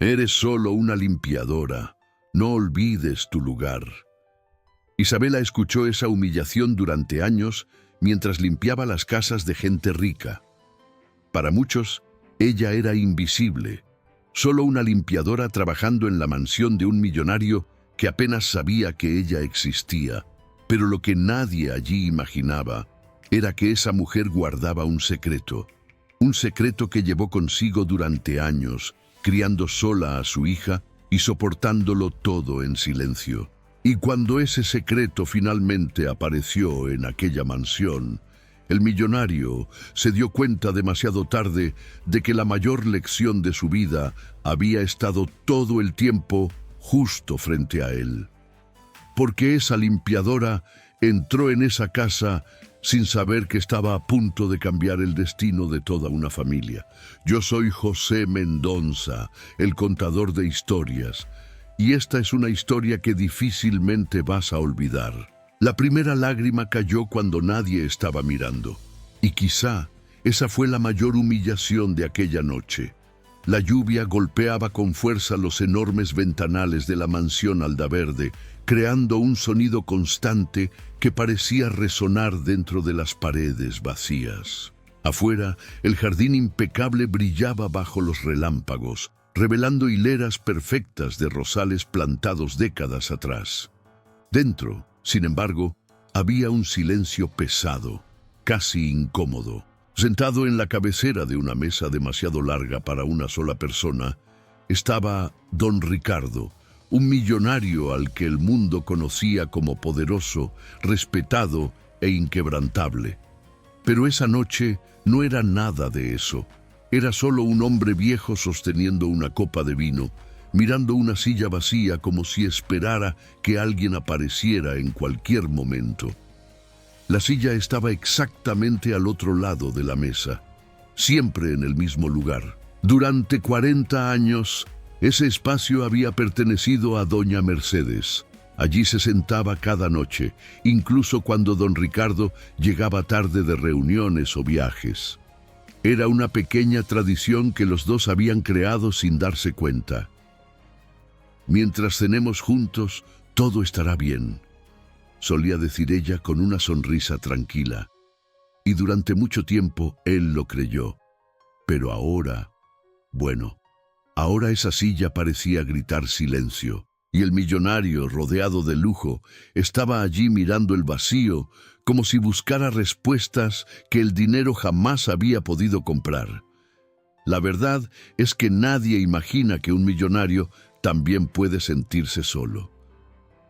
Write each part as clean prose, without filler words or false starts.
Eres solo una limpiadora. No olvides tu lugar. Isabela escuchó esa humillación durante años mientras limpiaba las casas de gente rica. Para muchos, ella era invisible, solo una limpiadora trabajando en la mansión de un millonario que apenas sabía que ella existía. Pero lo que nadie allí imaginaba era que esa mujer guardaba un secreto que llevó consigo durante años, criando sola a su hija y soportándolo todo en silencio. Y cuando ese secreto finalmente apareció en aquella mansión, el millonario se dio cuenta demasiado tarde de que la mayor lección de su vida había estado todo el tiempo justo frente a él. Porque esa limpiadora entró en esa casa sin saber que estaba a punto de cambiar el destino de toda una familia. Yo soy José Mendonça, el contador de historias, y esta es una historia que difícilmente vas a olvidar. La primera lágrima cayó cuando nadie estaba mirando, y quizá esa fue la mayor humillación de aquella noche. La lluvia golpeaba con fuerza los enormes ventanales de la mansión Aldaverde, creando un sonido constante que parecía resonar dentro de las paredes vacías. Afuera, el jardín impecable brillaba bajo los relámpagos, revelando hileras perfectas de rosales plantados décadas atrás. Dentro, sin embargo, había un silencio pesado, casi incómodo. Sentado en la cabecera de una mesa demasiado larga para una sola persona, estaba don Ricardo, un millonario al que el mundo conocía como poderoso, respetado e inquebrantable. Pero esa noche no era nada de eso. Era solo un hombre viejo sosteniendo una copa de vino, mirando una silla vacía como si esperara que alguien apareciera en cualquier momento. La silla estaba exactamente al otro lado de la mesa, siempre en el mismo lugar. Durante 40 años, ese espacio había pertenecido a doña Mercedes. Allí se sentaba cada noche, incluso cuando don Ricardo llegaba tarde de reuniones o viajes. Era una pequeña tradición que los dos habían creado sin darse cuenta. Mientras cenemos juntos, todo estará bien, solía decir ella con una sonrisa tranquila. Y durante mucho tiempo él lo creyó. Pero ahora, ahora esa silla parecía gritar silencio, y el millonario, rodeado de lujo, estaba allí mirando el vacío, como si buscara respuestas que el dinero jamás había podido comprar. La verdad es que nadie imagina que un millonario también puede sentirse solo.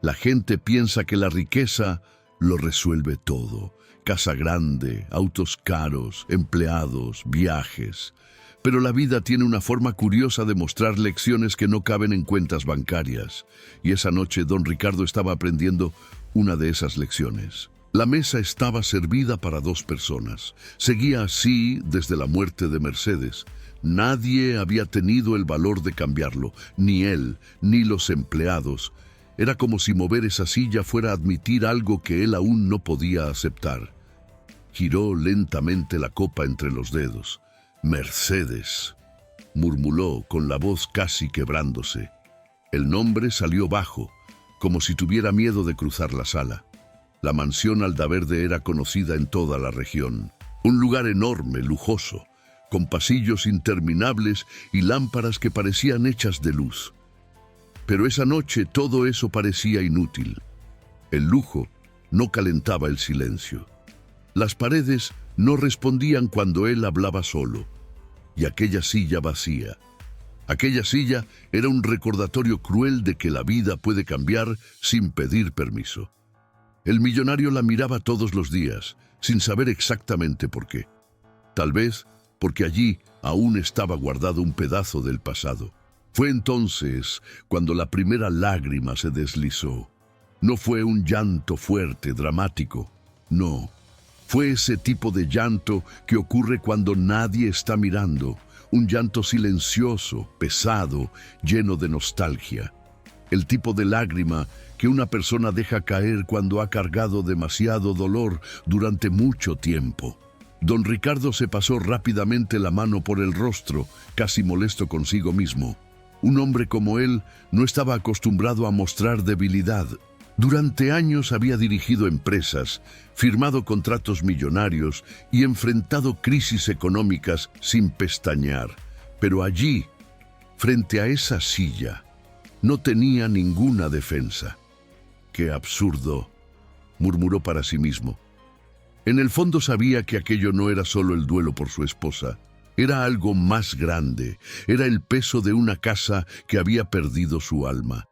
La gente piensa que la riqueza lo resuelve todo. Casa grande, autos caros, empleados, viajes. Pero la vida tiene una forma curiosa de mostrar lecciones que no caben en cuentas bancarias. Y esa noche don Ricardo estaba aprendiendo una de esas lecciones. La mesa estaba servida para 2 personas. Seguía así desde la muerte de Mercedes. Nadie había tenido el valor de cambiarlo, ni él, ni los empleados. Era como si mover esa silla fuera a admitir algo que él aún no podía aceptar. Giró lentamente la copa entre los dedos. Mercedes, murmuró con la voz casi quebrándose. El nombre salió bajo, como si tuviera miedo de cruzar la sala. La mansión Aldaverde era conocida en toda la región. Un lugar enorme, lujoso, con pasillos interminables y lámparas que parecían hechas de luz. Pero esa noche todo eso parecía inútil. El lujo no calentaba el silencio. Las paredes no respondían cuando él hablaba solo. Y aquella silla vacía. Aquella silla era un recordatorio cruel de que la vida puede cambiar sin pedir permiso. El millonario la miraba todos los días, sin saber exactamente por qué. Tal vez porque allí aún estaba guardado un pedazo del pasado. Fue entonces cuando la primera lágrima se deslizó. No fue un llanto fuerte, dramático. No. Fue ese tipo de llanto que ocurre cuando nadie está mirando. Un llanto silencioso, pesado, lleno de nostalgia. El tipo de lágrima que una persona deja caer cuando ha cargado demasiado dolor durante mucho tiempo. Don Ricardo se pasó rápidamente la mano por el rostro, casi molesto consigo mismo. Un hombre como él no estaba acostumbrado a mostrar debilidad. Durante años había dirigido empresas, firmado contratos millonarios y enfrentado crisis económicas sin pestañear. Pero allí, frente a esa silla, no tenía ninguna defensa. ¡Qué absurdo!, murmuró para sí mismo. En el fondo sabía que aquello no era solo el duelo por su esposa. Era algo más grande. Era el peso de una casa que había perdido su alma.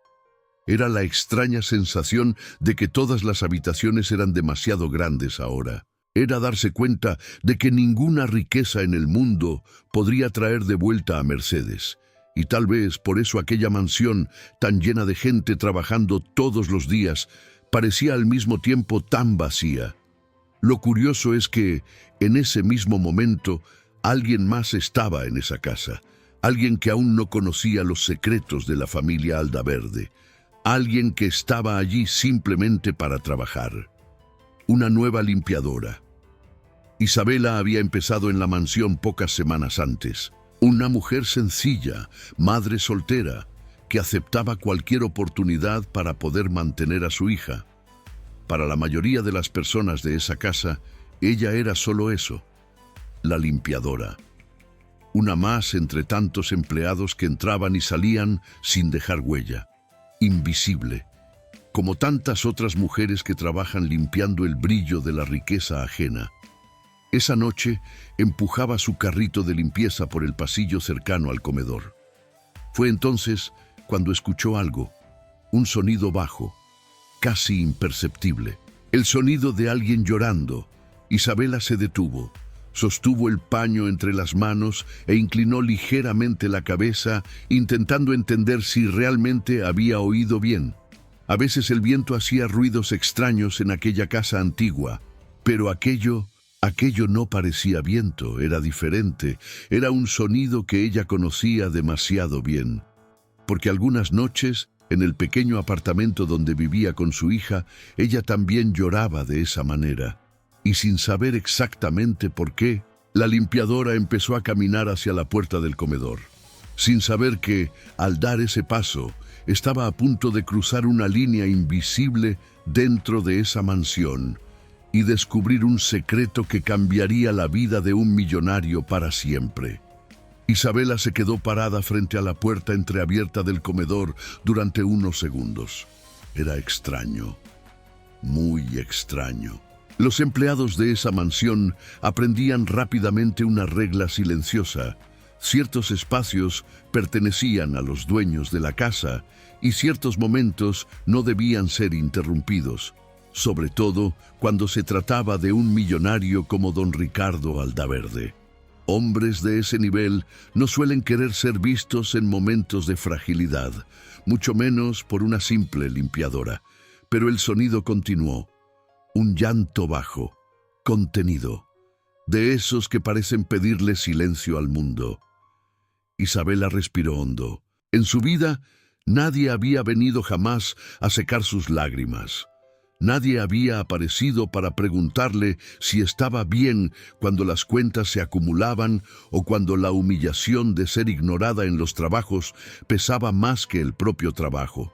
Era la extraña sensación de que todas las habitaciones eran demasiado grandes ahora. Era darse cuenta de que ninguna riqueza en el mundo podría traer de vuelta a Mercedes. Y tal vez por eso aquella mansión, tan llena de gente trabajando todos los días, parecía al mismo tiempo tan vacía. Lo curioso es que, en ese mismo momento, alguien más estaba en esa casa. Alguien que aún no conocía los secretos de la familia Aldaverde. Alguien que estaba allí simplemente para trabajar. Una nueva limpiadora. Isabela había empezado en la mansión pocas semanas antes. Una mujer sencilla, madre soltera, que aceptaba cualquier oportunidad para poder mantener a su hija. Para la mayoría de las personas de esa casa, ella era solo eso, la limpiadora. Una más entre tantos empleados que entraban y salían sin dejar huella. Invisible, como tantas otras mujeres que trabajan limpiando el brillo de la riqueza ajena. Esa noche empujaba su carrito de limpieza por el pasillo cercano al comedor. Fue entonces cuando escuchó algo, un sonido bajo, casi imperceptible, el sonido de alguien llorando. Isabela se detuvo, sostuvo el paño entre las manos e inclinó ligeramente la cabeza, intentando entender si realmente había oído bien. A veces el viento hacía ruidos extraños en aquella casa antigua, pero aquello no parecía viento, era diferente, era un sonido que ella conocía demasiado bien. Porque algunas noches, en el pequeño apartamento donde vivía con su hija, ella también lloraba de esa manera. Y sin saber exactamente por qué, la limpiadora empezó a caminar hacia la puerta del comedor. Sin saber que, al dar ese paso, estaba a punto de cruzar una línea invisible dentro de esa mansión y descubrir un secreto que cambiaría la vida de un millonario para siempre. Isabela se quedó parada frente a la puerta entreabierta del comedor durante unos segundos. Era extraño, muy extraño. Los empleados de esa mansión aprendían rápidamente una regla silenciosa. Ciertos espacios pertenecían a los dueños de la casa y ciertos momentos no debían ser interrumpidos, sobre todo cuando se trataba de un millonario como don Ricardo Aldaverde. Hombres de ese nivel no suelen querer ser vistos en momentos de fragilidad, mucho menos por una simple limpiadora. Pero el sonido continuó. Un llanto bajo, contenido, de esos que parecen pedirle silencio al mundo. Isabela respiró hondo. En su vida, nadie había venido jamás a secar sus lágrimas. Nadie había aparecido para preguntarle si estaba bien cuando las cuentas se acumulaban o cuando la humillación de ser ignorada en los trabajos pesaba más que el propio trabajo.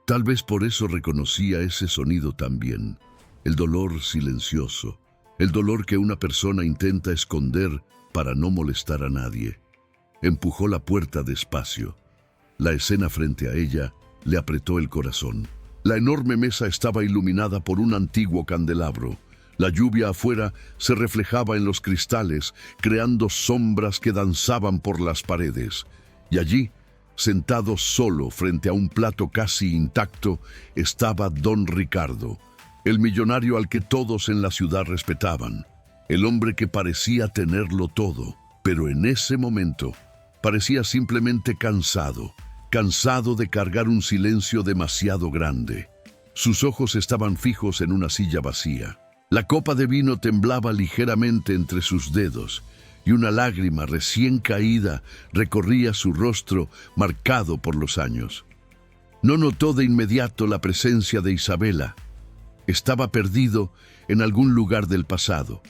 Tal vez por eso reconocía ese sonido también. El dolor silencioso, el dolor que una persona intenta esconder para no molestar a nadie. Empujó la puerta despacio. La escena frente a ella le apretó el corazón. La enorme mesa estaba iluminada por un antiguo candelabro. La lluvia afuera se reflejaba en los cristales, creando sombras que danzaban por las paredes. Y allí, sentado solo frente a un plato casi intacto, estaba don Ricardo, el millonario al que todos en la ciudad respetaban, el hombre que parecía tenerlo todo, pero en ese momento parecía simplemente cansado de cargar un silencio demasiado grande. Sus ojos estaban fijos en una silla vacía. La copa de vino temblaba ligeramente entre sus dedos y una lágrima recién caída recorría su rostro marcado por los años. No notó de inmediato la presencia de Isabela. Estaba perdido en algún lugar del pasado.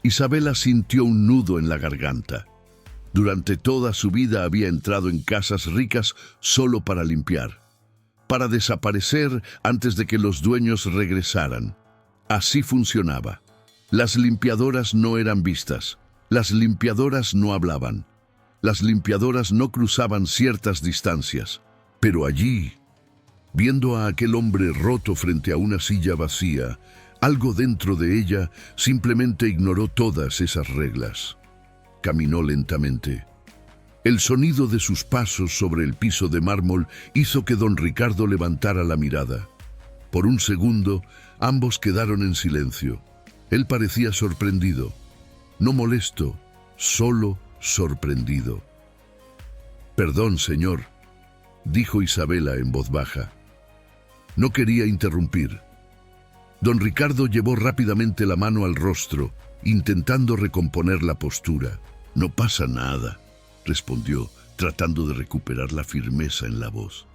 Isabela sintió un nudo en la garganta. Durante toda su vida había entrado en casas ricas solo para limpiar, para desaparecer antes de que los dueños regresaran. Así funcionaba. Las limpiadoras no eran vistas, las limpiadoras no hablaban, las limpiadoras no cruzaban ciertas distancias. Pero allí, viendo a aquel hombre roto frente a una silla vacía, algo dentro de ella simplemente ignoró todas esas reglas. Caminó lentamente. El sonido de sus pasos sobre el piso de mármol hizo que don Ricardo levantara la mirada. Por un segundo, ambos quedaron en silencio. Él parecía sorprendido, no molesto, solo sorprendido. «Perdón, señor», dijo Isabela en voz baja. No quería interrumpir. Don Ricardo llevó rápidamente la mano al rostro, intentando recomponer la postura. «No pasa nada», respondió, tratando de recuperar la firmeza en la voz.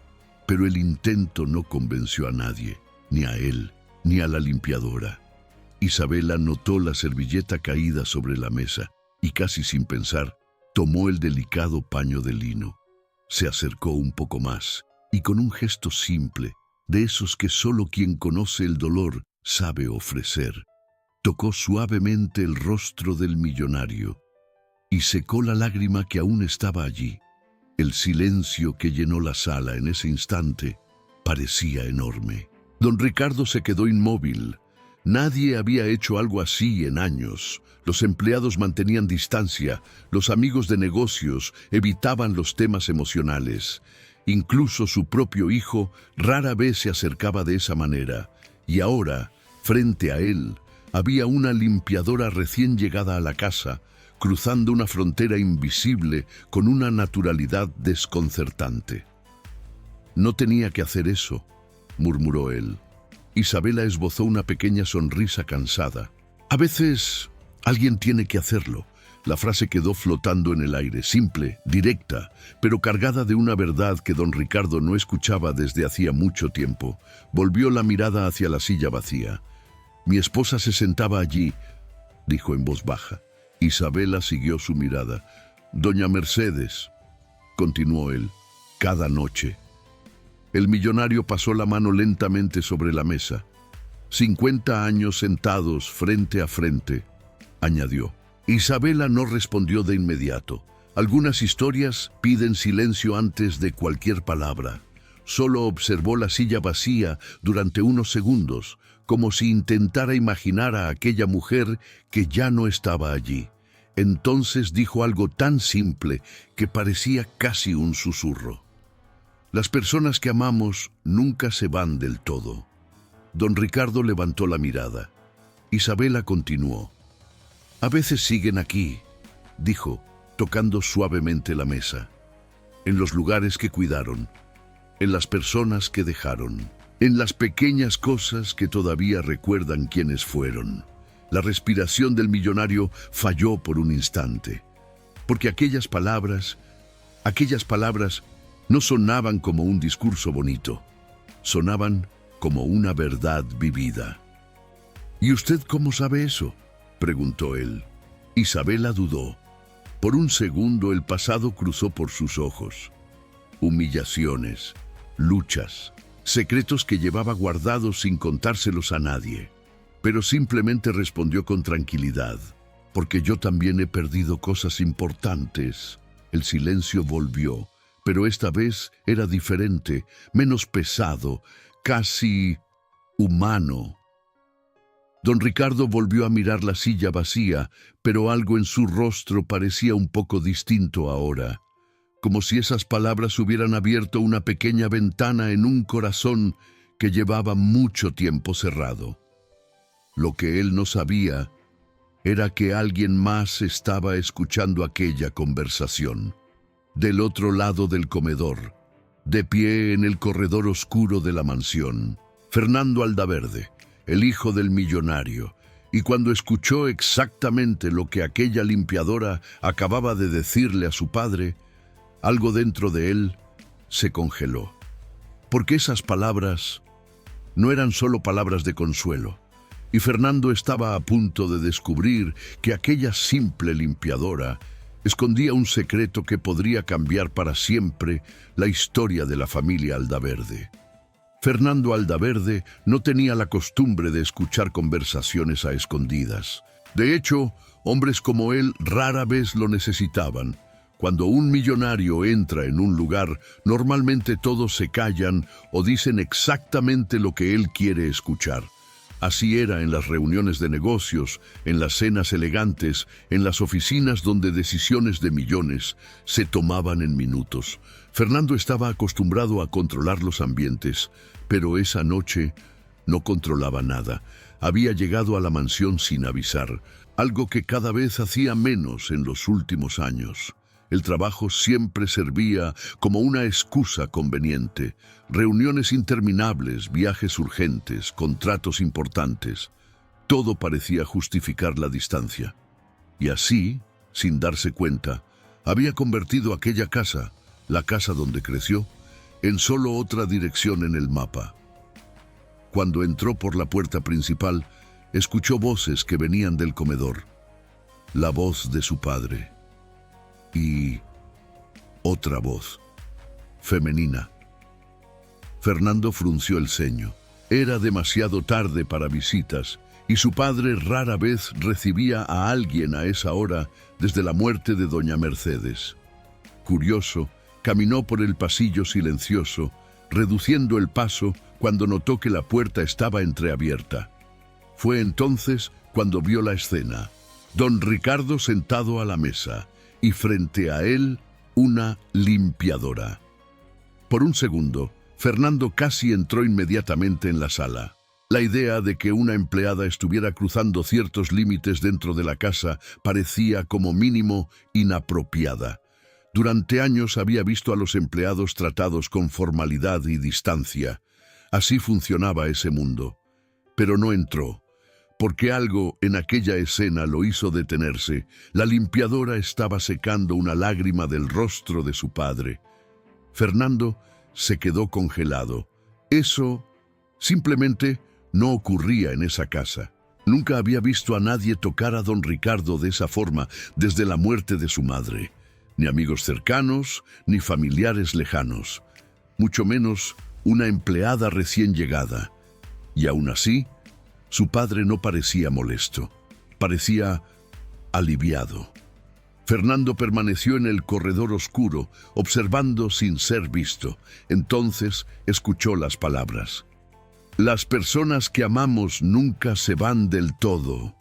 Pero el intento no convenció a nadie, ni a él, ni a la limpiadora. Isabela notó la servilleta caída sobre la mesa y, casi sin pensar, tomó el delicado paño de lino. Se acercó un poco más y, con un gesto simple, de esos que solo quien conoce el dolor sabe ofrecer, tocó suavemente el rostro del millonario y secó la lágrima que aún estaba allí. El silencio que llenó la sala en ese instante parecía enorme. Don Ricardo se quedó inmóvil. Nadie había hecho algo así en años. Los empleados mantenían distancia, los amigos de negocios evitaban los temas emocionales. Incluso su propio hijo rara vez se acercaba de esa manera. Y ahora, frente a él, había una limpiadora recién llegada a la casa, cruzando una frontera invisible con una naturalidad desconcertante. «No tenía que hacer eso», murmuró él. Isabela esbozó una pequeña sonrisa cansada. «A veces alguien tiene que hacerlo». La frase quedó flotando en el aire, simple, directa, pero cargada de una verdad que don Ricardo no escuchaba desde hacía mucho tiempo. Volvió la mirada hacia la silla vacía. «Mi esposa se sentaba allí», dijo en voz baja. Isabela siguió su mirada. «Doña Mercedes», continuó él, «cada noche». El millonario pasó la mano lentamente sobre la mesa. 50 años sentados frente a frente, añadió. Isabela no respondió de inmediato. Algunas historias piden silencio antes de cualquier palabra. Solo observó la silla vacía durante unos segundos, como si intentara imaginar a aquella mujer que ya no estaba allí. Entonces dijo algo tan simple que parecía casi un susurro. «Las personas que amamos nunca se van del todo». Don Ricardo levantó la mirada. Isabela continuó. «A veces siguen aquí», dijo, tocando suavemente la mesa. «En los lugares que cuidaron, en las personas que dejaron, en las pequeñas cosas que todavía recuerdan quiénes fueron». La respiración del millonario falló por un instante, porque aquellas palabras no sonaban como un discurso bonito, sonaban como una verdad vivida. «¿Y usted cómo sabe eso?», preguntó él. Isabela dudó. Por un segundo el pasado cruzó por sus ojos. Humillaciones, luchas, secretos que llevaba guardados sin contárselos a nadie. Pero simplemente respondió con tranquilidad. «Porque yo también he perdido cosas importantes». El silencio volvió, pero esta vez era diferente, menos pesado, casi humano. Don Ricardo volvió a mirar la silla vacía, pero algo en su rostro parecía un poco distinto ahora, como si esas palabras hubieran abierto una pequeña ventana en un corazón que llevaba mucho tiempo cerrado. Lo que él no sabía era que alguien más estaba escuchando aquella conversación. Del otro lado del comedor, de pie en el corredor oscuro de la mansión, Fernando Aldaverde, el hijo del millonario, y cuando escuchó exactamente lo que aquella limpiadora acababa de decirle a su padre, algo dentro de él se congeló. Porque esas palabras no eran solo palabras de consuelo, y Fernando estaba a punto de descubrir que aquella simple limpiadora escondía un secreto que podría cambiar para siempre la historia de la familia Aldaverde. Fernando Aldaverde no tenía la costumbre de escuchar conversaciones a escondidas. De hecho, hombres como él rara vez lo necesitaban. Cuando un millonario entra en un lugar, normalmente todos se callan o dicen exactamente lo que él quiere escuchar. Así era en las reuniones de negocios, en las cenas elegantes, en las oficinas donde decisiones de millones se tomaban en minutos. Fernando estaba acostumbrado a controlar los ambientes, pero esa noche no controlaba nada. Había llegado a la mansión sin avisar, algo que cada vez hacía menos en los últimos años. El trabajo siempre servía como una excusa conveniente. Reuniones interminables, viajes urgentes, contratos importantes. Todo parecía justificar la distancia. Y así, sin darse cuenta, había convertido aquella casa, la casa donde creció, en solo otra dirección en el mapa. Cuando entró por la puerta principal, escuchó voces que venían del comedor. La voz de su padre. Y otra voz, femenina. Fernando frunció el ceño. Era demasiado tarde para visitas y su padre rara vez recibía a alguien a esa hora desde la muerte de doña Mercedes. Curioso, caminó por el pasillo silencioso, reduciendo el paso cuando notó que la puerta estaba entreabierta. Fue entonces cuando vio la escena. Don Ricardo sentado a la mesa y frente a él una limpiadora. Por un segundo, Fernando casi entró inmediatamente en la sala. La idea de que una empleada estuviera cruzando ciertos límites dentro de la casa parecía como mínimo inapropiada. Durante años había visto a los empleados tratados con formalidad y distancia. Así funcionaba ese mundo. Pero no entró, porque algo en aquella escena lo hizo detenerse. La limpiadora estaba secando una lágrima del rostro de su padre. Fernando se quedó congelado. Eso simplemente no ocurría en esa casa. Nunca había visto a nadie tocar a don Ricardo de esa forma desde la muerte de su madre. Ni amigos cercanos, ni familiares lejanos. Mucho menos una empleada recién llegada. Y aún así, su padre no parecía molesto. Parecía aliviado. Fernando permaneció en el corredor oscuro, observando sin ser visto. Entonces escuchó las palabras. Las personas que amamos nunca se van del todo.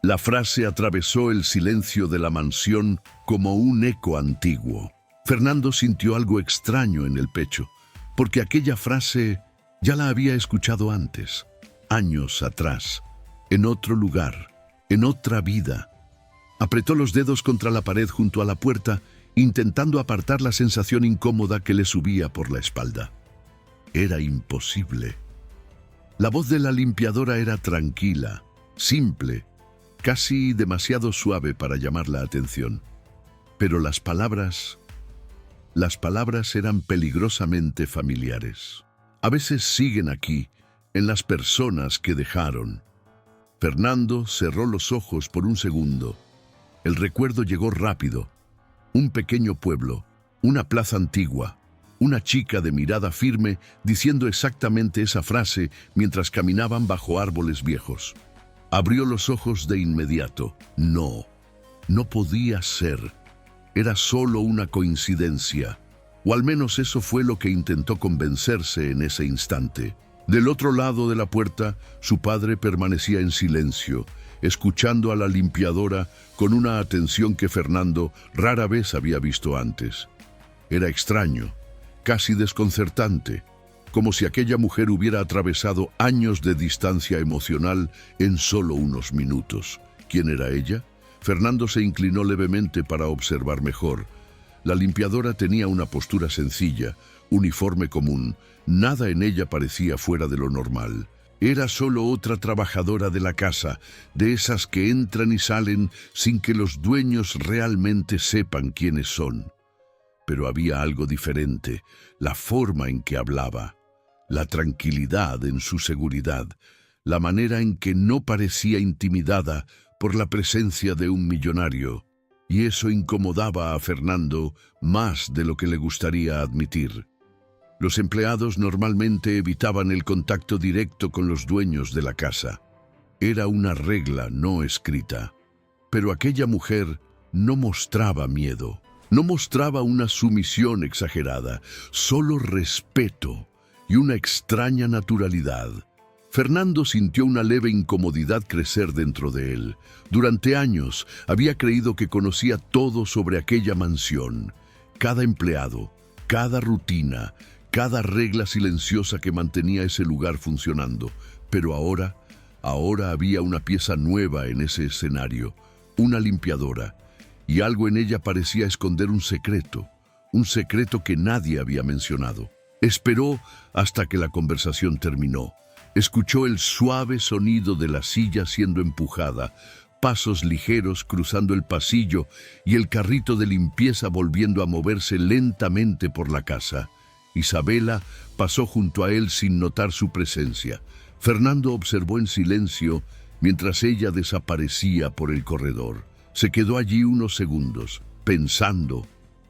La frase atravesó el silencio de la mansión como un eco antiguo. Fernando sintió algo extraño en el pecho, porque aquella frase ya la había escuchado antes, años atrás, en otro lugar, en otra vida. Apretó los dedos contra la pared junto a la puerta, intentando apartar la sensación incómoda que le subía por la espalda. Era imposible. La voz de la limpiadora era tranquila, simple, casi demasiado suave para llamar la atención. Pero las palabras eran peligrosamente familiares. A veces siguen aquí, en las personas que dejaron. Fernando cerró los ojos por un segundo. El recuerdo llegó rápido. Un pequeño pueblo, una plaza antigua, una chica de mirada firme diciendo exactamente esa frase mientras caminaban bajo árboles viejos. Abrió los ojos de inmediato. No podía ser. Era solo una coincidencia. O al menos eso fue lo que intentó convencerse en ese instante. Del otro lado de la puerta, su padre permanecía en silencio, escuchando a la limpiadora con una atención que Fernando rara vez había visto antes. Era extraño, casi desconcertante, como si aquella mujer hubiera atravesado años de distancia emocional en solo unos minutos. ¿Quién era ella? Fernando se inclinó levemente para observar mejor. La limpiadora tenía una postura sencilla, uniforme común. Nada en ella parecía fuera de lo normal. Era solo otra trabajadora de la casa, de esas que entran y salen sin que los dueños realmente sepan quiénes son. Pero había algo diferente, la forma en que hablaba, la tranquilidad en su seguridad, la manera en que no parecía intimidada por la presencia de un millonario. y eso incomodaba a Fernando más de lo que le gustaría admitir. Los empleados normalmente evitaban el contacto directo con los dueños de la casa. Era una regla no escrita. Pero aquella mujer no mostraba miedo, no mostraba una sumisión exagerada, solo respeto y una extraña naturalidad. Fernando sintió una leve incomodidad crecer dentro de él. Durante años había creído que conocía todo sobre aquella mansión, cada empleado, cada rutina, cada regla silenciosa que mantenía ese lugar funcionando. Pero ahora había una pieza nueva en ese escenario, una limpiadora, y algo en ella parecía esconder un secreto que nadie había mencionado. Esperó hasta que la conversación terminó. Escuchó el suave sonido de la silla siendo empujada, pasos ligeros cruzando el pasillo y el carrito de limpieza volviendo a moverse lentamente por la casa. Isabela pasó junto a él sin notar su presencia. Fernando observó en silencio mientras ella desaparecía por el corredor. Se quedó allí unos segundos, pensando,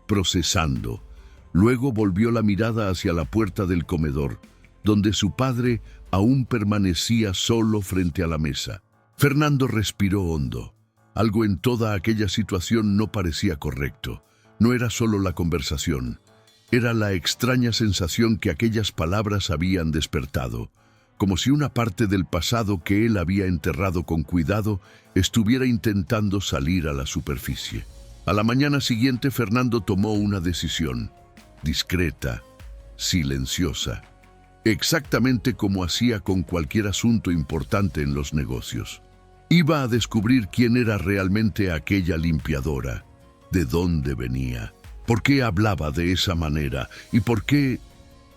procesando. Luego volvió la mirada hacia la puerta del comedor, donde su padre aún permanecía solo frente a la mesa. Fernando respiró hondo. Algo en toda aquella situación no parecía correcto. No era solo la conversación. Era la extraña sensación que aquellas palabras habían despertado, como si una parte del pasado que él había enterrado con cuidado estuviera intentando salir a la superficie. A la mañana siguiente, Fernando tomó una decisión, discreta, silenciosa, exactamente como hacía con cualquier asunto importante en los negocios. Iba a descubrir quién era realmente aquella limpiadora, de dónde venía, por qué hablaba de esa manera y por qué,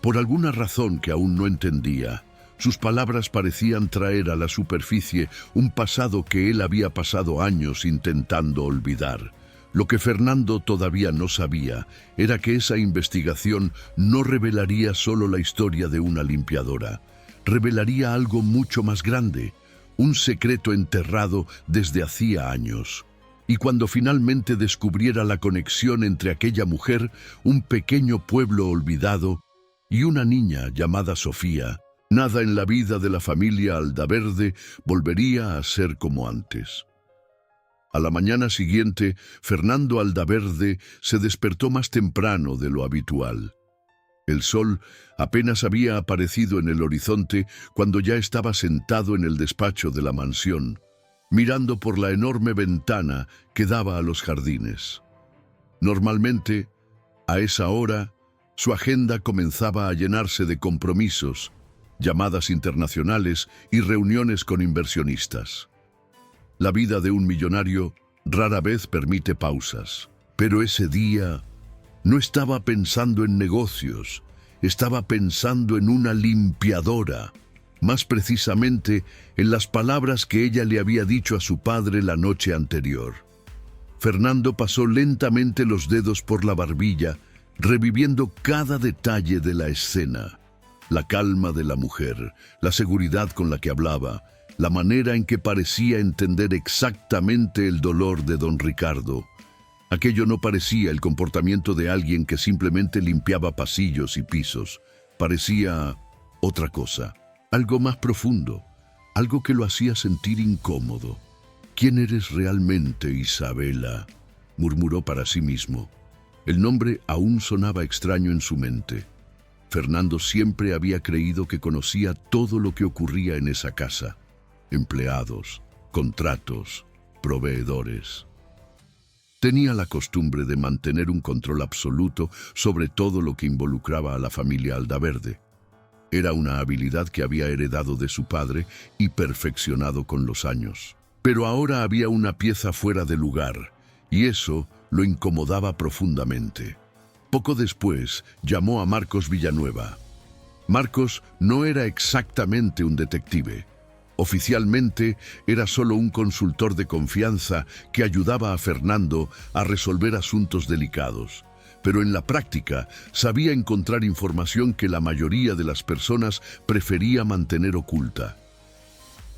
por alguna razón que aún no entendía, sus palabras parecían traer a la superficie un pasado que él había pasado años intentando olvidar. Lo que Fernando todavía no sabía era que esa investigación no revelaría solo la historia de una limpiadora, revelaría algo mucho más grande, un secreto enterrado desde hacía años. Y cuando finalmente descubriera la conexión entre aquella mujer, un pequeño pueblo olvidado y una niña llamada Sofía, nada en la vida de la familia Aldaverde volvería a ser como antes. A la mañana siguiente, Fernando Aldaverde se despertó más temprano de lo habitual. El sol apenas había aparecido en el horizonte cuando ya estaba sentado en el despacho de la mansión, mirando por la enorme ventana que daba a los jardines. Normalmente, a esa hora, su agenda comenzaba a llenarse de compromisos, llamadas internacionales y reuniones con inversionistas. La vida de un millonario rara vez permite pausas, pero ese día no estaba pensando en negocios, estaba pensando en una limpiadora, más precisamente en las palabras que ella le había dicho a su padre la noche anterior. Fernando pasó lentamente los dedos por la barbilla, reviviendo cada detalle de la escena. La calma de la mujer, la seguridad con la que hablaba, la manera en que parecía entender exactamente el dolor de don Ricardo. Aquello no parecía el comportamiento de alguien que simplemente limpiaba pasillos y pisos. Parecía otra cosa, algo más profundo, algo que lo hacía sentir incómodo. ¿Quién eres realmente, Isabela?, murmuró para sí mismo. El nombre aún sonaba extraño en su mente. Fernando siempre había creído que conocía todo lo que ocurría en esa casa. Empleados, contratos, proveedores. Tenía la costumbre de mantener un control absoluto sobre todo lo que involucraba a la familia Aldaverde. Era una habilidad que había heredado de su padre y perfeccionado con los años. Pero ahora había una pieza fuera de lugar, y eso lo incomodaba profundamente. Poco después, llamó a Marcos Villanueva. Marcos no era exactamente un detective. Oficialmente, era solo un consultor de confianza que ayudaba a Fernando a resolver asuntos delicados. Pero en la práctica, sabía encontrar información que la mayoría de las personas prefería mantener oculta.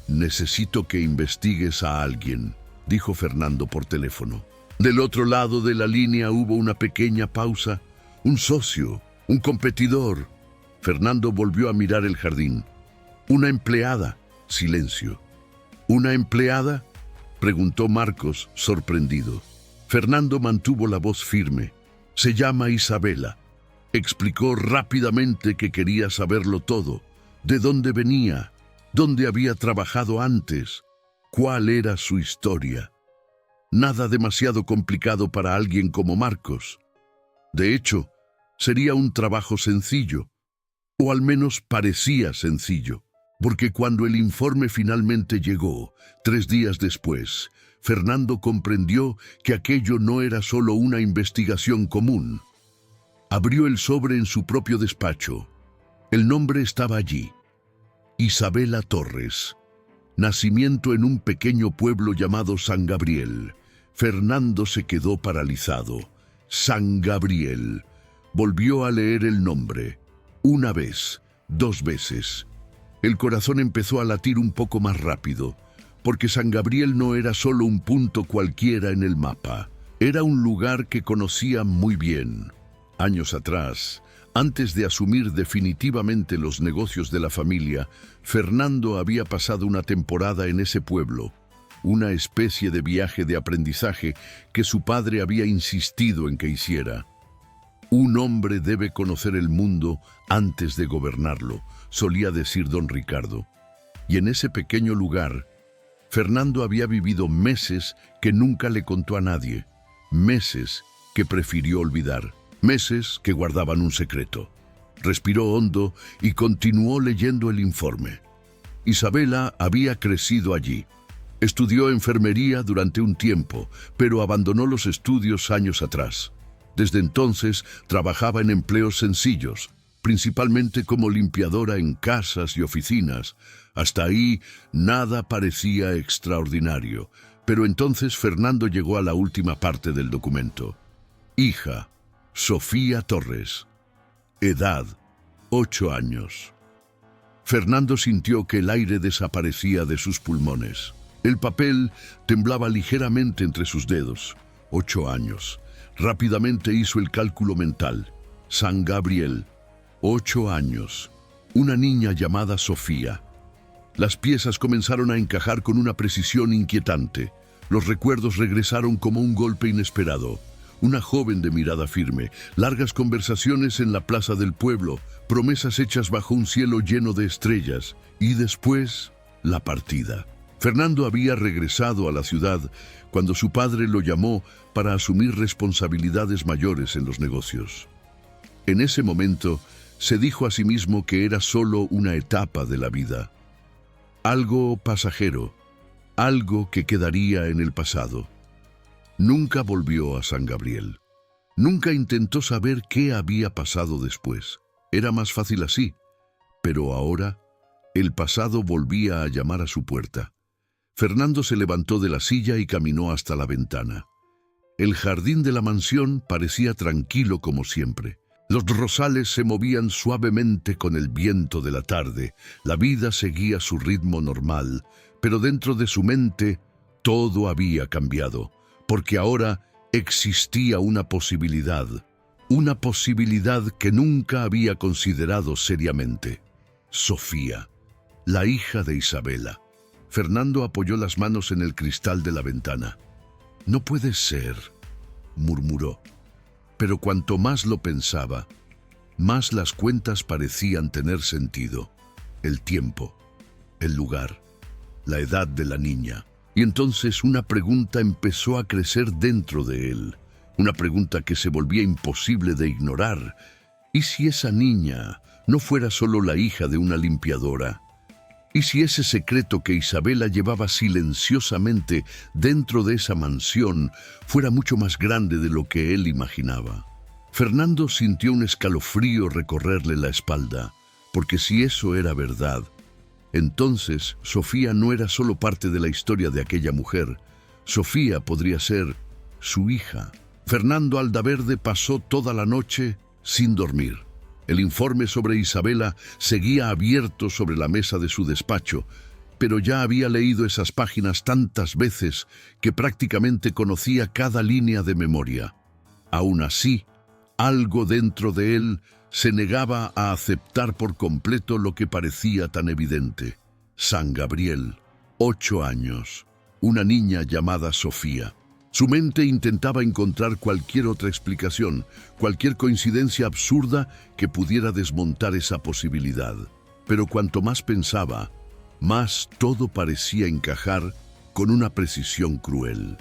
«Necesito que investigues a alguien», dijo Fernando por teléfono. Del otro lado de la línea hubo una pequeña pausa. Un socio, un competidor. Fernando volvió a mirar el jardín. Una empleada. Silencio. ¿Una empleada?, preguntó Marcos, sorprendido. Fernando mantuvo la voz firme. Se llama Isabela. Explicó rápidamente que quería saberlo todo. ¿De dónde venía? ¿Dónde había trabajado antes? ¿Cuál era su historia? Nada demasiado complicado para alguien como Marcos. De hecho, sería un trabajo sencillo, o al menos parecía sencillo, porque cuando el informe finalmente llegó, 3 días después, Fernando comprendió que aquello no era solo una investigación común. Abrió el sobre en su propio despacho. El nombre estaba allí: Isabela Torres. Nacimiento en un pequeño pueblo llamado San Gabriel. Fernando se quedó paralizado. San Gabriel. Volvió a leer el nombre. 1 vez, 2 veces. El corazón empezó a latir un poco más rápido, porque San Gabriel no era solo un punto cualquiera en el mapa. Era un lugar que conocía muy bien. Años atrás, antes de asumir definitivamente los negocios de la familia, Fernando había pasado una temporada en ese pueblo, una especie de viaje de aprendizaje que su padre había insistido en que hiciera. Un hombre debe conocer el mundo antes de gobernarlo, solía decir don Ricardo. Y en ese pequeño lugar, Fernando había vivido meses que nunca le contó a nadie, meses que prefirió olvidar, meses que guardaban un secreto. Respiró hondo y continuó leyendo el informe. Isabela había crecido allí. Estudió enfermería durante un tiempo, pero abandonó los estudios años atrás. Desde entonces trabajaba en empleos sencillos, principalmente como limpiadora en casas y oficinas. Hasta ahí nada parecía extraordinario, pero entonces Fernando llegó a la última parte del documento. Hija: Sofía Torres. Edad: 8 años. Fernando sintió que el aire desaparecía de sus pulmones. El papel temblaba ligeramente entre sus dedos. 8 años. Rápidamente hizo el cálculo mental. San Gabriel. 8 años. Una niña llamada Sofía. Las piezas comenzaron a encajar con una precisión inquietante. Los recuerdos regresaron como un golpe inesperado. Una joven de mirada firme, largas conversaciones en la plaza del pueblo, promesas hechas bajo un cielo lleno de estrellas, y después, la partida. Fernando había regresado a la ciudad cuando su padre lo llamó para asumir responsabilidades mayores en los negocios. En ese momento, se dijo a sí mismo que era solo una etapa de la vida. Algo pasajero, algo que quedaría en el pasado. Nunca volvió a San Gabriel. Nunca intentó saber qué había pasado después. Era más fácil así. Pero ahora, el pasado volvía a llamar a su puerta. Fernando se levantó de la silla y caminó hasta la ventana. El jardín de la mansión parecía tranquilo como siempre. Los rosales se movían suavemente con el viento de la tarde. La vida seguía su ritmo normal, pero dentro de su mente todo había cambiado, porque ahora existía una posibilidad que nunca había considerado seriamente. Sofía, la hija de Isabela. Fernando apoyó las manos en el cristal de la ventana. «No puede ser», murmuró. Pero cuanto más lo pensaba, más las cuentas parecían tener sentido. El tiempo, el lugar, la edad de la niña. Y entonces una pregunta empezó a crecer dentro de él. Una pregunta que se volvía imposible de ignorar. ¿Y si esa niña no fuera solo la hija de una limpiadora? ¿Y si ese secreto que Isabela llevaba silenciosamente dentro de esa mansión fuera mucho más grande de lo que él imaginaba? Fernando sintió un escalofrío recorrerle la espalda, porque si eso era verdad, entonces Sofía no era solo parte de la historia de aquella mujer. Sofía podría ser su hija. Fernando Aldaverde pasó toda la noche sin dormir. El informe sobre Isabela seguía abierto sobre la mesa de su despacho, pero ya había leído esas páginas tantas veces que prácticamente conocía cada línea de memoria. Aún así, algo dentro de él se negaba a aceptar por completo lo que parecía tan evidente. San Gabriel, 8 años, una niña llamada Sofía. Su mente intentaba encontrar cualquier otra explicación, cualquier coincidencia absurda que pudiera desmontar esa posibilidad. Pero cuanto más pensaba, más todo parecía encajar con una precisión cruel.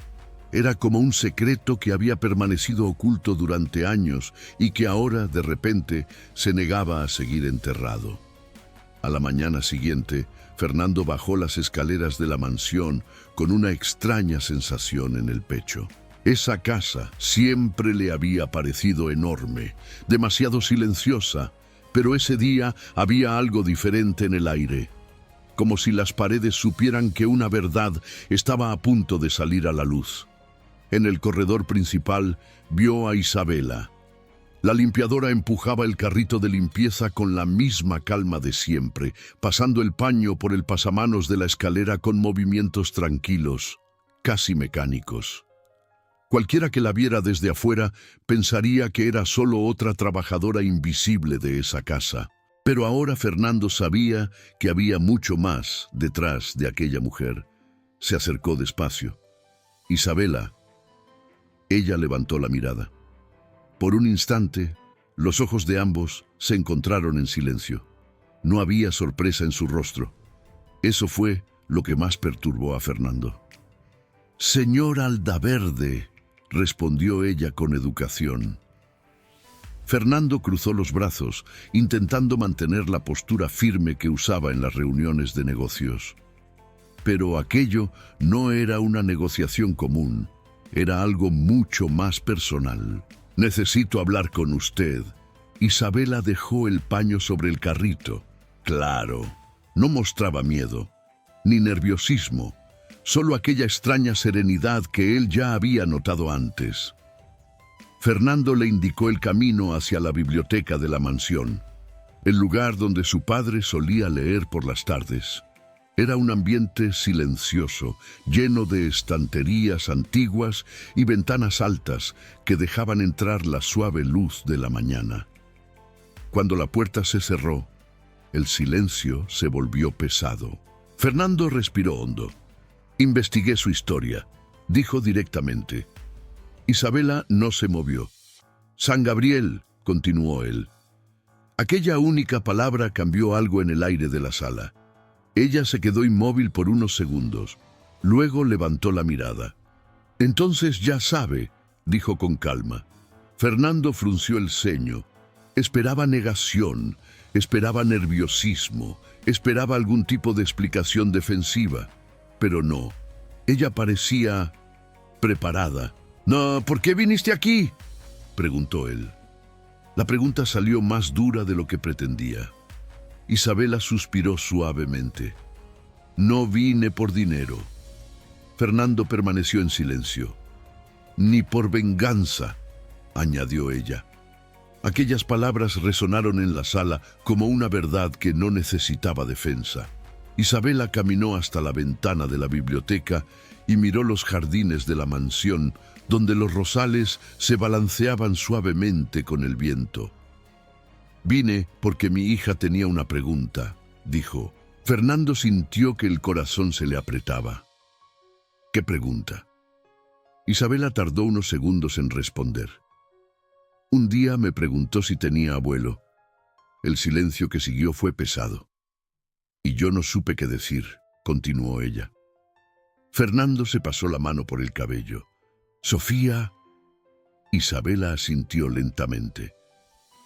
Era como un secreto que había permanecido oculto durante años y que ahora, de repente, se negaba a seguir enterrado. A la mañana siguiente, Fernando bajó las escaleras de la mansión con una extraña sensación en el pecho. Esa casa siempre le había parecido enorme, demasiado silenciosa, pero ese día había algo diferente en el aire, como si las paredes supieran que una verdad estaba a punto de salir a la luz. En el corredor principal vio a Isabela. La limpiadora empujaba el carrito de limpieza con la misma calma de siempre, pasando el paño por el pasamanos de la escalera con movimientos tranquilos, casi mecánicos. Cualquiera que la viera desde afuera pensaría que era solo otra trabajadora invisible de esa casa. Pero ahora Fernando sabía que había mucho más detrás de aquella mujer. Se acercó despacio. Isabela. Ella levantó la mirada. Por un instante, los ojos de ambos se encontraron en silencio. No había sorpresa en su rostro. Eso fue lo que más perturbó a Fernando. «Señor Aldaverde», respondió ella con educación. Fernando cruzó los brazos, intentando mantener la postura firme que usaba en las reuniones de negocios. Pero aquello no era una negociación común, era algo mucho más personal. «Necesito hablar con usted». Isabela dejó el paño sobre el carrito. Claro, no mostraba miedo, ni nerviosismo, solo aquella extraña serenidad que él ya había notado antes. Fernando le indicó el camino hacia la biblioteca de la mansión, el lugar donde su padre solía leer por las tardes. Era un ambiente silencioso, lleno de estanterías antiguas y ventanas altas que dejaban entrar la suave luz de la mañana. Cuando la puerta se cerró, el silencio se volvió pesado. Fernando respiró hondo. «Investigué su historia», dijo directamente. Isabela no se movió. «San Gabriel», continuó él. Aquella única palabra cambió algo en el aire de la sala. Ella se quedó inmóvil por unos segundos. Luego levantó la mirada. «Entonces ya sabe», dijo con calma. Fernando frunció el ceño. Esperaba negación, esperaba nerviosismo, esperaba algún tipo de explicación defensiva. Pero no. Ella parecía preparada. «No, ¿por qué viniste aquí?», preguntó él. La pregunta salió más dura de lo que pretendía. Isabela suspiró suavemente. «No vine por dinero». Fernando permaneció en silencio. «Ni por venganza», añadió ella. Aquellas palabras resonaron en la sala como una verdad que no necesitaba defensa. Isabela caminó hasta la ventana de la biblioteca y miró los jardines de la mansión, donde los rosales se balanceaban suavemente con el viento. «Vine porque mi hija tenía una pregunta», dijo. Fernando sintió que el corazón se le apretaba. «¿Qué pregunta?». Isabela tardó unos segundos en responder. «Un día me preguntó si tenía abuelo». El silencio que siguió fue pesado. «Y yo no supe qué decir», continuó ella. Fernando se pasó la mano por el cabello. «Sofía». Isabela asintió lentamente.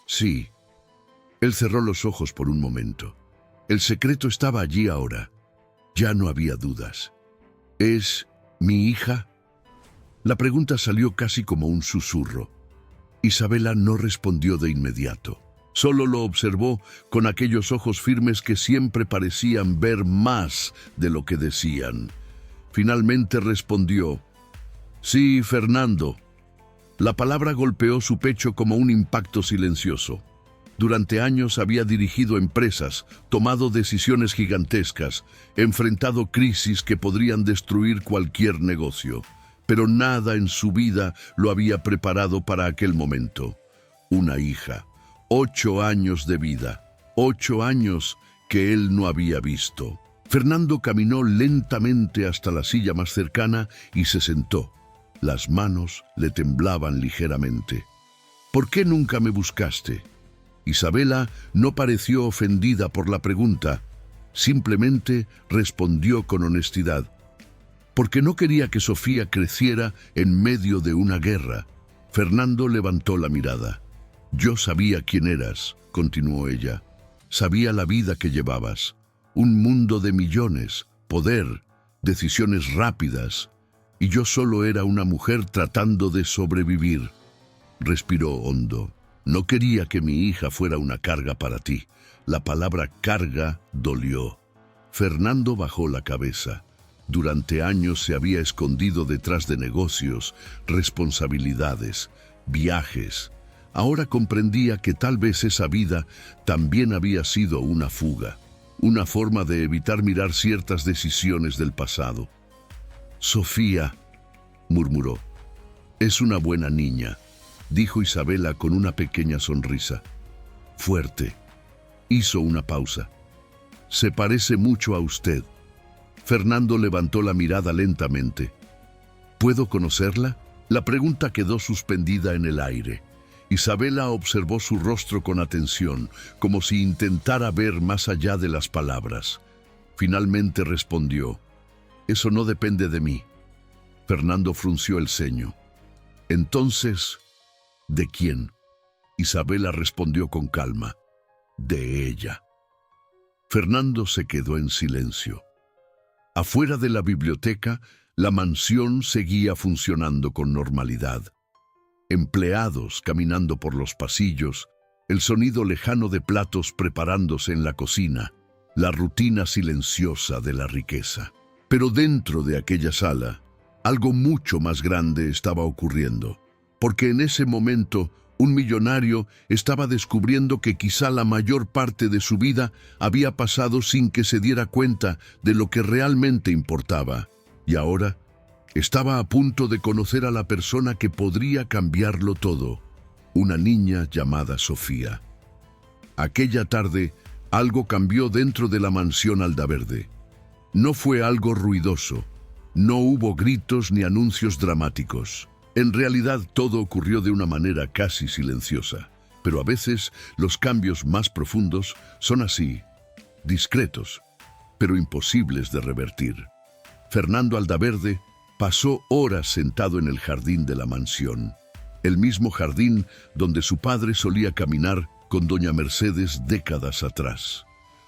«Sí». Él cerró los ojos por un momento. El secreto estaba allí ahora. Ya no había dudas. «¿Es mi hija?». La pregunta salió casi como un susurro. Isabela no respondió de inmediato. Solo lo observó con aquellos ojos firmes que siempre parecían ver más de lo que decían. Finalmente respondió: «Sí, Fernando». La palabra golpeó su pecho como un impacto silencioso. Durante años había dirigido empresas, tomado decisiones gigantescas, enfrentado crisis que podrían destruir cualquier negocio. Pero nada en su vida lo había preparado para aquel momento. Una hija, 8 años de vida, 8 años que él no había visto. Fernando caminó lentamente hasta la silla más cercana y se sentó. Las manos le temblaban ligeramente. ¿Por qué nunca me buscaste? Isabela no pareció ofendida por la pregunta, simplemente respondió con honestidad. Porque no quería que Sofía creciera en medio de una guerra. Fernando levantó la mirada. Yo sabía quién eras, continuó ella. Sabía la vida que llevabas. Un mundo de millones, poder, decisiones rápidas. Y yo solo era una mujer tratando de sobrevivir. Respiró hondo. No quería que mi hija fuera una carga para ti. La palabra carga dolió. Fernando bajó la cabeza. Durante años se había escondido detrás de negocios, responsabilidades, viajes. Ahora comprendía que tal vez esa vida también había sido una fuga, una forma de evitar mirar ciertas decisiones del pasado. Sofía, murmuró, es una buena niña, dijo Isabela con una pequeña sonrisa. Fuerte. Hizo una pausa. Se parece mucho a usted. Fernando levantó la mirada lentamente. ¿Puedo conocerla? La pregunta quedó suspendida en el aire. Isabela observó su rostro con atención, como si intentara ver más allá de las palabras. Finalmente respondió, eso no depende de mí. Fernando frunció el ceño. Entonces, ¿de quién? Isabela respondió con calma. De ella. Fernando se quedó en silencio. Afuera de la biblioteca, la mansión seguía funcionando con normalidad. Empleados caminando por los pasillos, el sonido lejano de platos preparándose en la cocina, la rutina silenciosa de la riqueza. Pero dentro de aquella sala, algo mucho más grande estaba ocurriendo, porque en ese momento un millonario estaba descubriendo que quizá la mayor parte de su vida había pasado sin que se diera cuenta de lo que realmente importaba, y ahora estaba a punto de conocer a la persona que podría cambiarlo todo, una niña llamada Sofía. Aquella tarde, algo cambió dentro de la mansión Aldaverde. No fue algo ruidoso, no hubo gritos ni anuncios dramáticos. En realidad todo ocurrió de una manera casi silenciosa, pero a veces los cambios más profundos son así, discretos, pero imposibles de revertir. Fernando Aldaverde pasó horas sentado en el jardín de la mansión, el mismo jardín donde su padre solía caminar con doña Mercedes décadas atrás.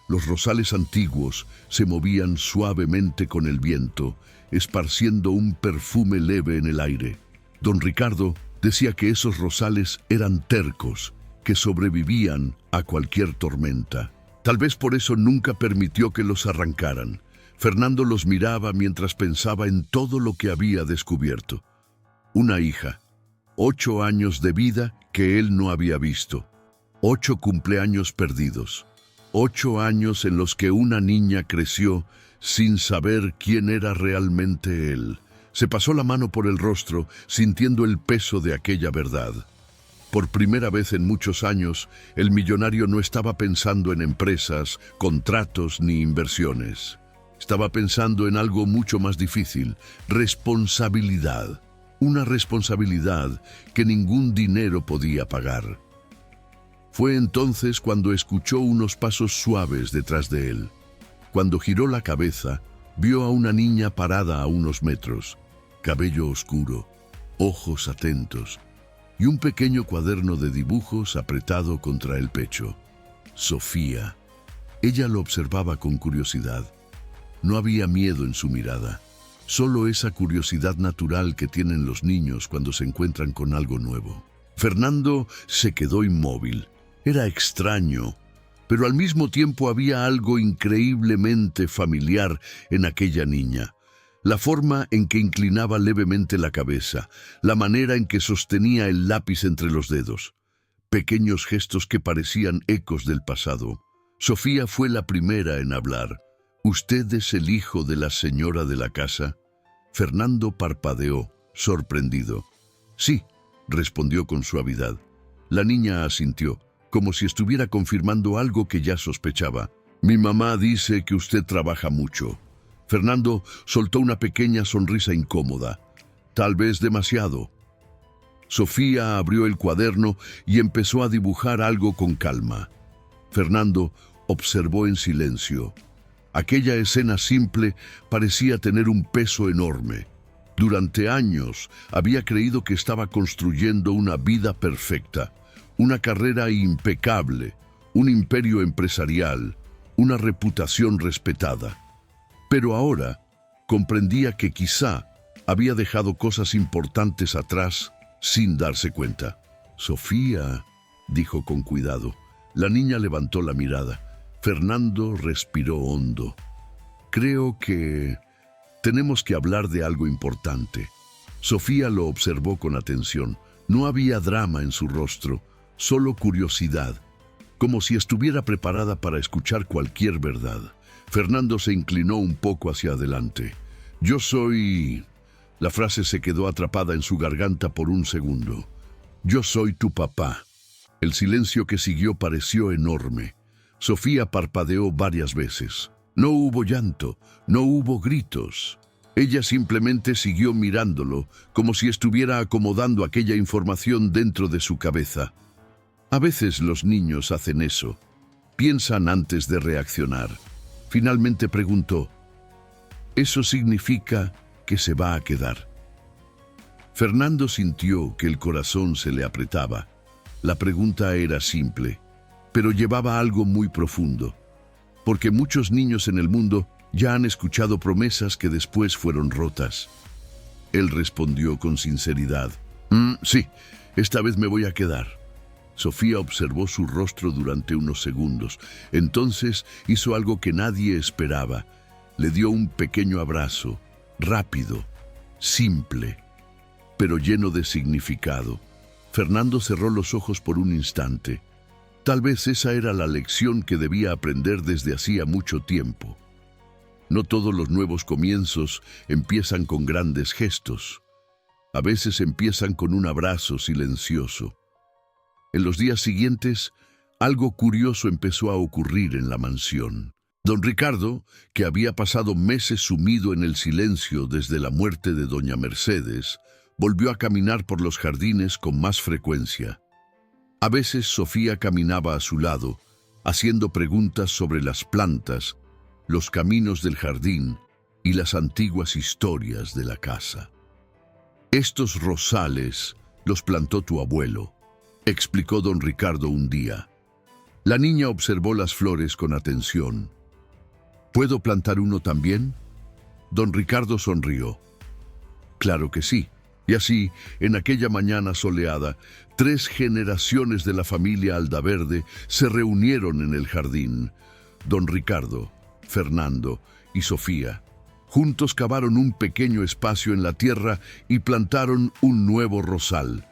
Los rosales antiguos se movían suavemente con el viento, esparciendo un perfume leve en el aire. Don Ricardo decía que esos rosales eran tercos, que sobrevivían a cualquier tormenta. Tal vez por eso nunca permitió que los arrancaran. Fernando los miraba mientras pensaba en todo lo que había descubierto. Una hija, 8 años de vida que él no había visto, 8 cumpleaños perdidos, 8 años en los que una niña creció sin saber quién era realmente él. Se pasó la mano por el rostro, sintiendo el peso de aquella verdad. Por primera vez en muchos años, el millonario no estaba pensando en empresas, contratos ni inversiones. Estaba pensando en algo mucho más difícil, responsabilidad. Una responsabilidad que ningún dinero podía pagar. Fue entonces cuando escuchó unos pasos suaves detrás de él. Cuando giró la cabeza, vio a una niña parada a unos metros, cabello oscuro, ojos atentos y un pequeño cuaderno de dibujos apretado contra el pecho. Sofía. Ella lo observaba con curiosidad. No había miedo en su mirada, solo esa curiosidad natural que tienen los niños cuando se encuentran con algo nuevo. Fernando se quedó inmóvil. Era extraño, pero al mismo tiempo había algo increíblemente familiar en aquella niña. La forma en que inclinaba levemente la cabeza, la manera en que sostenía el lápiz entre los dedos. pequeños gestos que parecían ecos del pasado. Sofía fue la primera en hablar. ¿Usted es el hijo de la señora de la casa? Fernando parpadeó, sorprendido. Sí, respondió con suavidad. La niña asintió, como si estuviera confirmando algo que ya sospechaba. Mi mamá dice que usted trabaja mucho. Fernando soltó una pequeña sonrisa incómoda. Tal vez demasiado. Sofía abrió el cuaderno y empezó a dibujar algo con calma. Fernando observó en silencio. Aquella escena simple parecía tener un peso enorme. Durante años había creído que estaba construyendo una vida perfecta, una carrera impecable, un imperio empresarial, una reputación respetada. Pero ahora comprendía que quizá había dejado cosas importantes atrás sin darse cuenta. Sofía, dijo con cuidado. La niña levantó la mirada. Fernando respiró hondo. Creo que tenemos que hablar de algo importante. Sofía lo observó con atención. No había drama en su rostro, solo curiosidad, como si estuviera preparada para escuchar cualquier verdad. Fernando se inclinó un poco hacia adelante. Yo soy... La frase se quedó atrapada en su garganta por un segundo. Yo soy tu papá. El silencio que siguió pareció enorme. Sofía parpadeó varias veces. No hubo llanto, no hubo gritos. Ella simplemente siguió mirándolo, como si estuviera acomodando aquella información dentro de su cabeza. A veces los niños hacen eso. Piensan antes de reaccionar. Finalmente preguntó, ¿eso significa que se va a quedar? Fernando sintió que el corazón se le apretaba. La pregunta era simple, pero llevaba algo muy profundo, porque muchos niños en el mundo ya han escuchado promesas que después fueron rotas. Él respondió con sinceridad, sí, esta vez me voy a quedar. Sofía observó su rostro durante unos segundos. Entonces hizo algo que nadie esperaba. Le dio un pequeño abrazo, rápido, simple, pero lleno de significado. Fernando cerró los ojos por un instante. Tal vez esa era la lección que debía aprender desde hacía mucho tiempo. No todos los nuevos comienzos empiezan con grandes gestos. A veces empiezan con un abrazo silencioso. En los días siguientes, algo curioso empezó a ocurrir en la mansión. Don Ricardo, que había pasado meses sumido en el silencio desde la muerte de doña Mercedes, volvió a caminar por los jardines con más frecuencia. A veces Sofía caminaba a su lado, haciendo preguntas sobre las plantas, los caminos del jardín y las antiguas historias de la casa. Estos rosales los plantó tu abuelo, explicó don Ricardo un día. La niña observó las flores con atención. ¿Puedo plantar uno también? Don Ricardo sonrió. Claro que sí. Y así, en aquella mañana soleada, 3 generaciones de la familia Aldaverde se reunieron en el jardín. Don Ricardo, Fernando y Sofía. Juntos cavaron un pequeño espacio en la tierra y plantaron un nuevo rosal.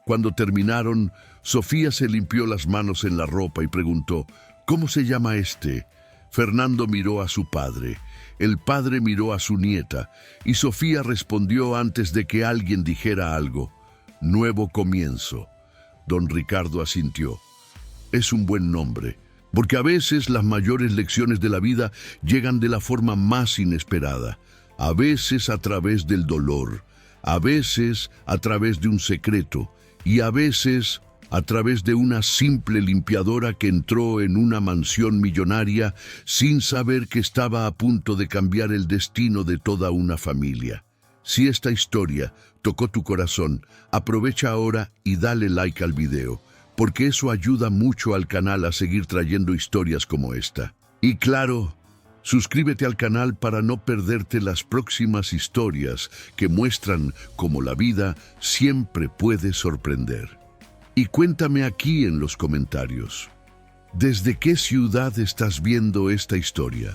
Cuando terminaron, Sofía se limpió las manos en la ropa y preguntó, ¿cómo se llama este? Fernando miró a su padre. El padre miró a su nieta y Sofía respondió antes de que alguien dijera algo. Nuevo comienzo. Don Ricardo asintió. Es un buen nombre, porque a veces las mayores lecciones de la vida llegan de la forma más inesperada, a veces a través del dolor, a veces a través de un secreto y a veces a través de una simple limpiadora que entró en una mansión millonaria sin saber que estaba a punto de cambiar el destino de toda una familia. Si esta historia tocó tu corazón, aprovecha ahora y dale like al video, porque eso ayuda mucho al canal a seguir trayendo historias como esta. Y claro, suscríbete al canal para no perderte las próximas historias que muestran cómo la vida siempre puede sorprender. Y cuéntame aquí en los comentarios, ¿desde qué ciudad estás viendo esta historia?